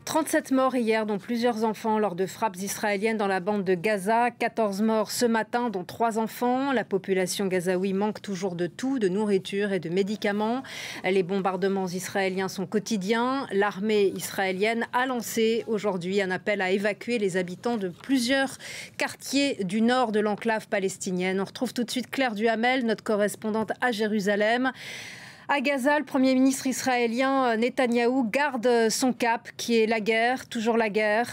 37 morts hier, dont plusieurs enfants, lors de frappes israéliennes dans la bande de Gaza. 14 morts ce matin, dont 3 enfants. La population gazaoui manque toujours de tout, de nourriture et de médicaments. Les bombardements israéliens sont quotidiens. L'armée israélienne a lancé aujourd'hui un appel à évacuer les habitants de plusieurs quartiers du nord de l'enclave palestinienne. On retrouve tout de suite Claire Duhamel, notre correspondante à Jérusalem. À Gaza, le Premier ministre israélien Netanyahou garde son cap, qui est la guerre, toujours la guerre.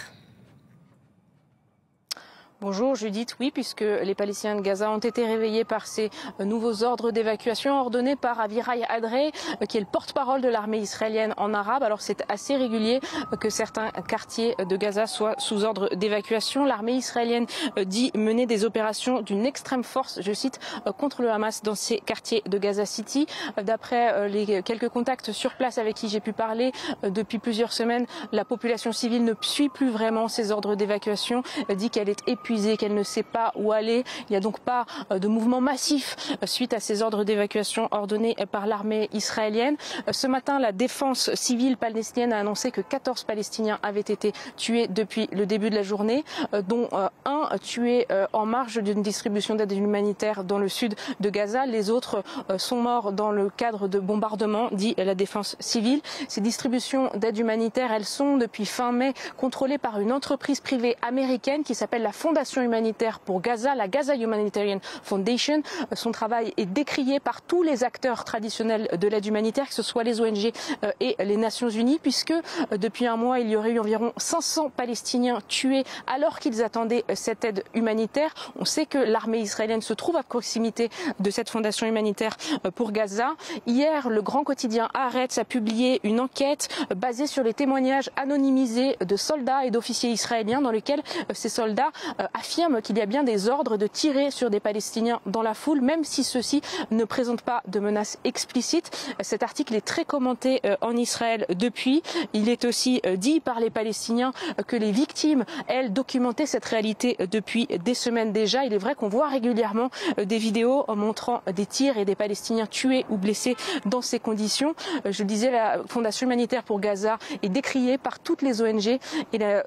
Bonjour Judith, oui, puisque les Palestiniens de Gaza ont été réveillés par ces nouveaux ordres d'évacuation ordonnés par Avirai Adrei, qui est le porte-parole de l'armée israélienne en arabe. Alors c'est assez régulier que certains quartiers de Gaza soient sous ordre d'évacuation. L'armée israélienne dit mener des opérations d'une extrême force, je cite, contre le Hamas dans ces quartiers de Gaza City. D'après les quelques contacts sur place avec qui j'ai pu parler depuis plusieurs semaines, la population civile ne suit plus vraiment ces ordres d'évacuation, dit qu'elle est épuisée, qu'elle ne sait pas où aller. Il n'y a donc pas de mouvement massif suite à ces ordres d'évacuation ordonnés par l'armée israélienne. Ce matin, la défense civile palestinienne a annoncé que 14 Palestiniens avaient été tués depuis le début de la journée, dont un tué en marge d'une distribution d'aide humanitaire dans le sud de Gaza. Les autres sont morts dans le cadre de bombardements, dit la défense civile. Ces distributions d'aide humanitaire, elles sont depuis fin mai contrôlées par une entreprise privée américaine qui s'appelle la Fondation humanitaire pour Gaza, la Gaza Humanitarian Foundation. Son travail est décrié par tous les acteurs traditionnels de l'aide humanitaire, que ce soit les ONG et les Nations Unies, puisque depuis un mois, il y aurait eu environ 500 Palestiniens tués alors qu'ils attendaient cette aide humanitaire. On sait que l'armée israélienne se trouve à proximité de cette fondation humanitaire pour Gaza. Hier, le grand quotidien Haaretz a publié une enquête basée sur les témoignages anonymisés de soldats et d'officiers israéliens dans lesquels ces soldats affirme qu'il y a bien des ordres de tirer sur des Palestiniens dans la foule, même si ceux-ci ne présentent pas de menaces explicites. Cet article est très commenté en Israël depuis. Il est aussi dit par les Palestiniens que les victimes, elles, documentaient cette réalité depuis des semaines déjà. Il est vrai qu'on voit régulièrement des vidéos montrant des tirs et des Palestiniens tués ou blessés dans ces conditions. Je le disais, la Fondation humanitaire pour Gaza est décriée par toutes les ONG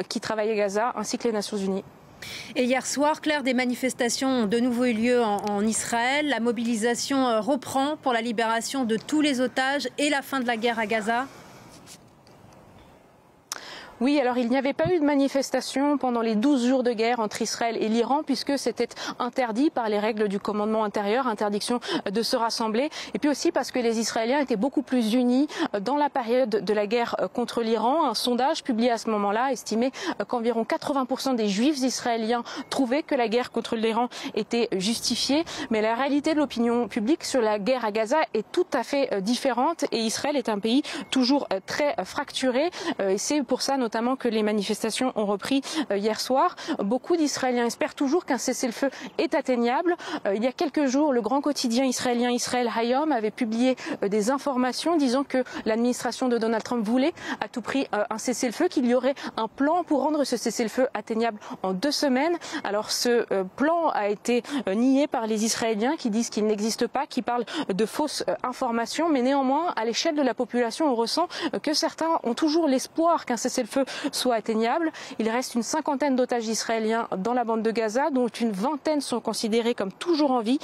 qui travaillent à Gaza, ainsi que les Nations Unies. Et hier soir, Claire, des manifestations ont de nouveau eu lieu en Israël. La mobilisation reprend pour la libération de tous les otages et la fin de la guerre à Gaza. Oui, alors il n'y avait pas eu de manifestation pendant les 12 jours de guerre entre Israël et l'Iran, puisque c'était interdit par les règles du commandement intérieur, interdiction de se rassembler, et puis aussi parce que les Israéliens étaient beaucoup plus unis dans la période de la guerre contre l'Iran. Un sondage publié à ce moment-là estimait qu'environ 80% des Juifs israéliens trouvaient que la guerre contre l'Iran était justifiée, mais la réalité de l'opinion publique sur la guerre à Gaza est tout à fait différente, et Israël est un pays toujours très fracturé, et c'est pour ça notamment que les manifestations ont repris hier soir. Beaucoup d'Israéliens espèrent toujours qu'un cessez-le-feu est atteignable. Il y a quelques jours, le grand quotidien israélien Israel Hayom avait publié des informations disant que l'administration de Donald Trump voulait à tout prix un cessez-le-feu, qu'il y aurait un plan pour rendre ce cessez-le-feu atteignable en 2 semaines. Alors ce plan a été nié par les Israéliens qui disent qu'il n'existe pas, qui parlent de fausses informations, mais néanmoins, à l'échelle de la population, on ressent que certains ont toujours l'espoir qu'un cessez-le-feu soit atteignable. Il reste une 50aine d'otages israéliens dans la bande de Gaza, dont une 20aine sont considérés comme toujours en vie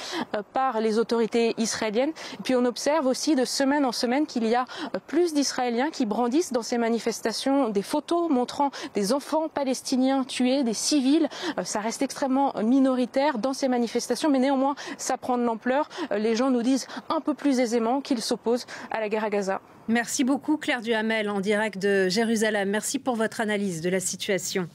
par les autorités israéliennes. Et puis on observe aussi de semaine en semaine qu'il y a plus d'Israéliens qui brandissent dans ces manifestations des photos montrant des enfants palestiniens tués, des civils. Ça reste extrêmement minoritaire dans ces manifestations, mais néanmoins ça prend de l'ampleur. Les gens nous disent un peu plus aisément qu'ils s'opposent à la guerre à Gaza. Merci beaucoup Claire Duhamel en direct de Jérusalem. Merci pour votre analyse de la situation.